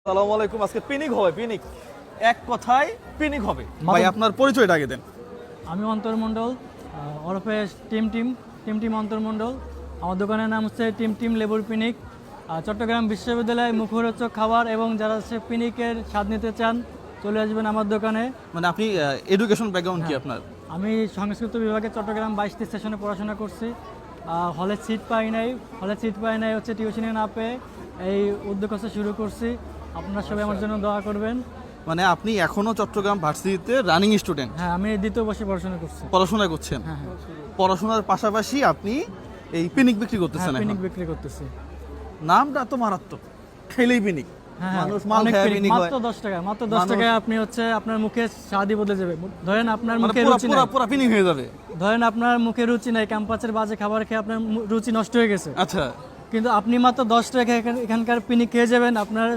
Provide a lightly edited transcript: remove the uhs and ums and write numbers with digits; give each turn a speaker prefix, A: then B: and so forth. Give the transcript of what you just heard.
A: আসসালামু আলাইকুম। আজকে পিকনিক হবে, পিকনিক এক কথায় পিকনিক হবে। ভাই আপনার পরিচয়টা আগে দেন।
B: আমি অন্তর মণ্ডল, ওরফে টিম টিম টিম টিম অন্তর মণ্ডল। আমার দোকানের নাম হচ্ছে টিম টিম লেবুর পিকনিক। চট্টগ্রাম বিশ্ববিদ্যালয় মুখরোচক খাবার এবং যারা হচ্ছে পিকনিকের স্বাদ নিতে চান চলে আসবেন আমার দোকানে।
A: মানে আপনি এডুকেশন ব্যাকগ্রাউন্ড কি আপনার?
B: আমি সংস্কৃত বিভাগে চট্টগ্রাম 22টি সেশনে পড়াশোনা করছি। হলে সিট পাই নাই হচ্ছে টিউশনে না পেয়ে এই উদ্যোগ হচ্ছে শুরু করছি। আপনারা সবাই আমার জন্য দোয়া করবেন।
A: মানে আপনি এখনো চট্টগ্রাম ভার্সিটিতে রানিং স্টুডেন্ট?
B: হ্যাঁ, আমি দ্বিতীয় বর্ষে পড়াশোনা করছি।
A: পড়াশোনা করছেন?
B: হ্যাঁ,
A: পড়াশোনার পাশাপাশি আপনি এই পিকনিক বিক্রি করতেছেন? এখন
B: পিকনিক বিক্রি করতেছি।
A: নামটা তো মারাত্মক, খেলেই পিকনিক। মানুষ মাল
B: অনেক
A: খায়
B: পিকনিক,
A: পিকনিক হয়।
B: মাত্র 10 টাকা, মাত্র 10 টাকায় আপনি হচ্ছে আপনার মুখে স্বাদই বদলে যাবে। ধরেন আপনার
A: মানে
B: মুখে
A: পুরা
B: রুচি
A: পুরা
B: নাই,
A: পুরা পিকনিক হয়ে যাবে।
B: ধরেন আপনার মুখে রুচি নাই, ক্যাম্পাসের বাজে খাবার খেয়ে আপনার রুচি নষ্ট হয়ে গেছে,
A: আচ্ছা,
B: কিন্তু আপনি মাত্র 10 টাকা এখানকার পিকনিক খেয়ে যাবেন, আপনার